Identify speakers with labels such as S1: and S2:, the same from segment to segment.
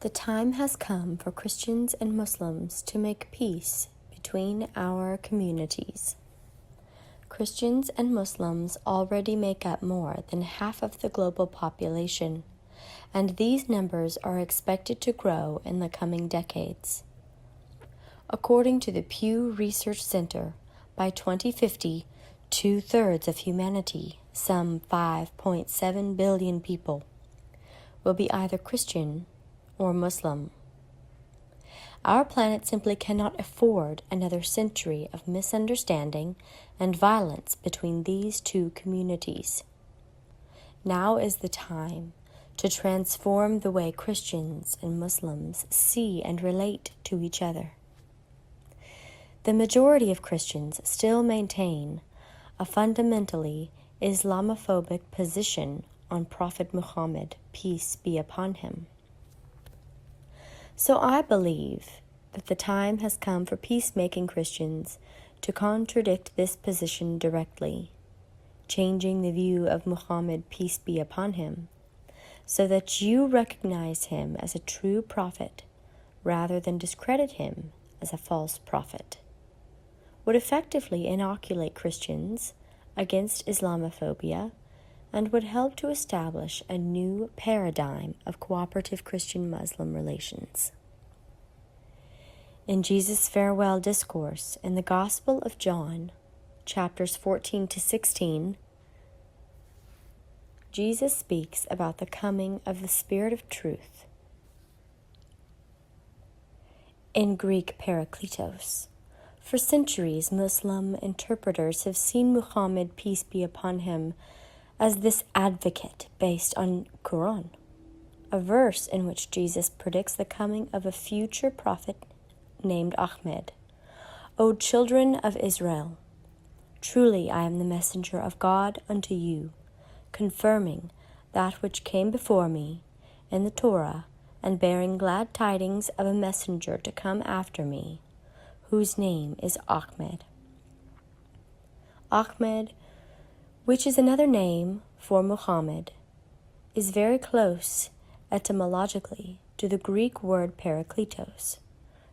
S1: The time has come for Christians and Muslims to make peace between our communities. Christians and Muslims already make up more than half of the global population, and these numbers are expected to grow in the coming decades. According to the Pew Research Center, by 2050, 2/3 of humanity, some 5.7 billion people, will be either Christian or Muslim. Our planet simply cannot afford another century of misunderstanding and violence between these two communities. Now is the time to transform the way Christians and Muslims see and relate to each other. The majority of Christians still maintain a fundamentally Islamophobic position on Prophet Muhammad, peace be upon him. So I believe that the time has come for peacemaking Christians to contradict this position directly, changing the view of Muhammad, peace be upon him, so that you recognize him as a true prophet rather than discredit him as a false prophet, would effectively inoculate Christians against Islamophobia and would help to establish a new paradigm of cooperative Christian-Muslim relations. In Jesus' farewell discourse in the Gospel of John, chapters 14 to 16, Jesus speaks about the coming of the Spirit of Truth, in Greek parakletos. For centuries, Muslim interpreters have seen Muhammad, peace be upon him, as this advocate based on Quran, a verse in which Jesus predicts the coming of a future prophet named Ahmed. O children of Israel, truly I am the messenger of God unto you, confirming that which came before me in the Torah, and bearing glad tidings of a messenger to come after me, whose name is Ahmed. Ahmed, which is another name for Muhammad, is very close etymologically to the Greek word parakletos,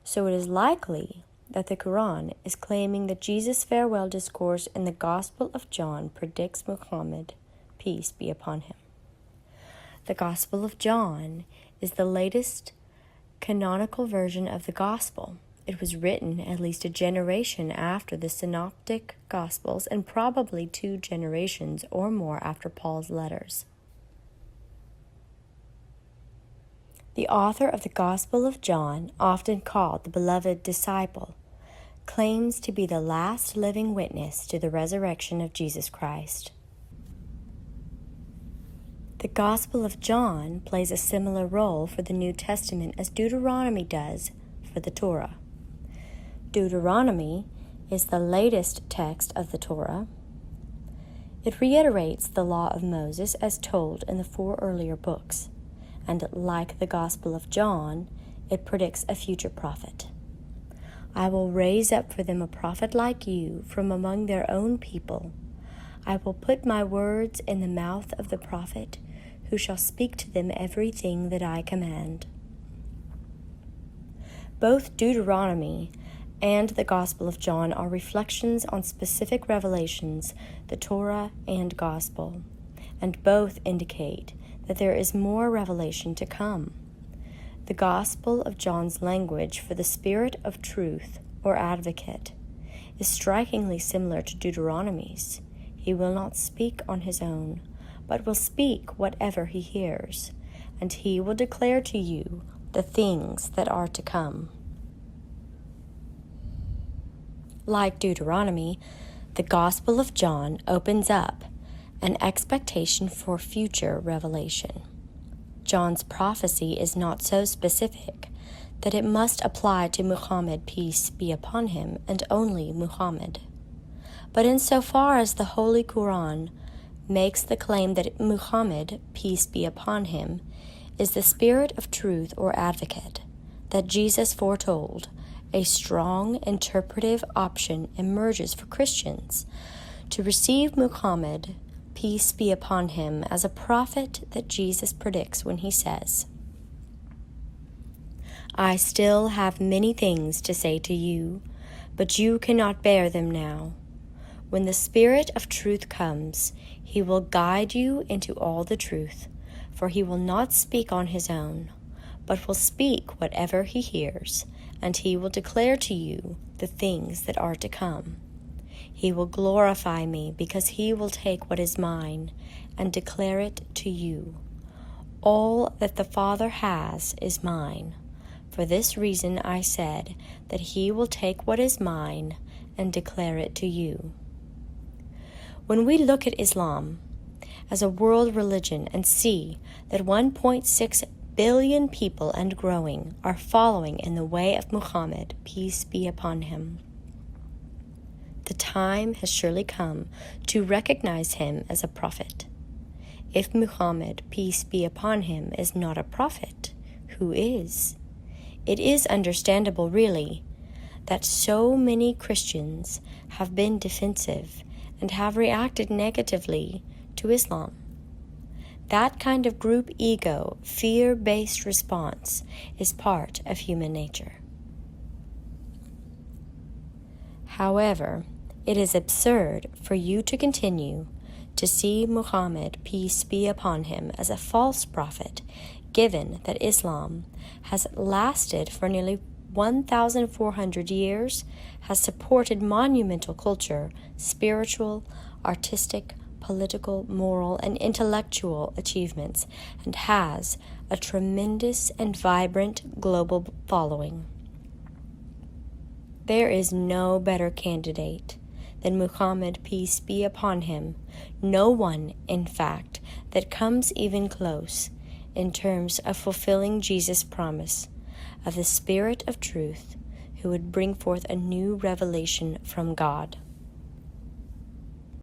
S1: so it is likely that the Quran is claiming that Jesus' farewell discourse in the Gospel of John predicts Muhammad, peace be upon him. The Gospel of John is the latest canonical version of the Gospel. It was written at least a generation after the Synoptic Gospels and probably 2 generations or more after Paul's letters. The author of the Gospel of John, often called the beloved disciple, claims to be the last living witness to the resurrection of Jesus Christ. The Gospel of John plays a similar role for the New Testament as Deuteronomy does for the Torah. Deuteronomy is the latest text of the Torah. It reiterates the law of Moses as told in the 4 earlier books, and like the Gospel of John, it predicts a future prophet. I will raise up for them a prophet like you from among their own people. I will put my words in the mouth of the prophet, who shall speak to them everything that I command. Both Deuteronomy and the Gospel of John are reflections on specific revelations, the Torah and Gospel, and both indicate that there is more revelation to come. The Gospel of John's language for the Spirit of Truth, or advocate, is strikingly similar to Deuteronomy's. He will not speak on his own, but will speak whatever he hears, and he will declare to you the things that are to come. Like Deuteronomy, the Gospel of John opens up an expectation for future revelation. John's prophecy is not so specific that it must apply to Muhammad, peace be upon him, and only Muhammad. But insofar as the Holy Quran makes the claim that Muhammad, peace be upon him, is the Spirit of Truth or advocate that Jesus foretold, a strong interpretive option emerges for Christians to receive Muhammad, peace be upon him, as a prophet that Jesus predicts when he says, I still have many things to say to you, but you cannot bear them now. When the Spirit of truth comes, he will guide you into all the truth, for he will not speak on his own, but will speak whatever he hears, and he will declare to you the things that are to come. He will glorify me, because he will take what is mine and declare it to you. All that the Father has is mine. For this reason I said that he will take what is mine and declare it to you. When we look at Islam as a world religion and see that 1.6 billion people and growing are following in the way of Muhammad, peace be upon him, the time has surely come to recognize him as a prophet. If Muhammad, peace be upon him, is not a prophet, who is? It is understandable, really, that so many Christians have been defensive and have reacted negatively to Islam. That kind of group ego, fear-based response is part of human nature. However, it is absurd for you to continue to see Muhammad, peace be upon him, as a false prophet, given that Islam has lasted for nearly 1,400 years, has supported monumental culture, spiritual, artistic, political, moral, and intellectual achievements, and has a tremendous and vibrant global following. There is no better candidate than Muhammad, peace be upon him, no one, in fact, that comes even close in terms of fulfilling Jesus' promise of the Spirit of truth who would bring forth a new revelation from God.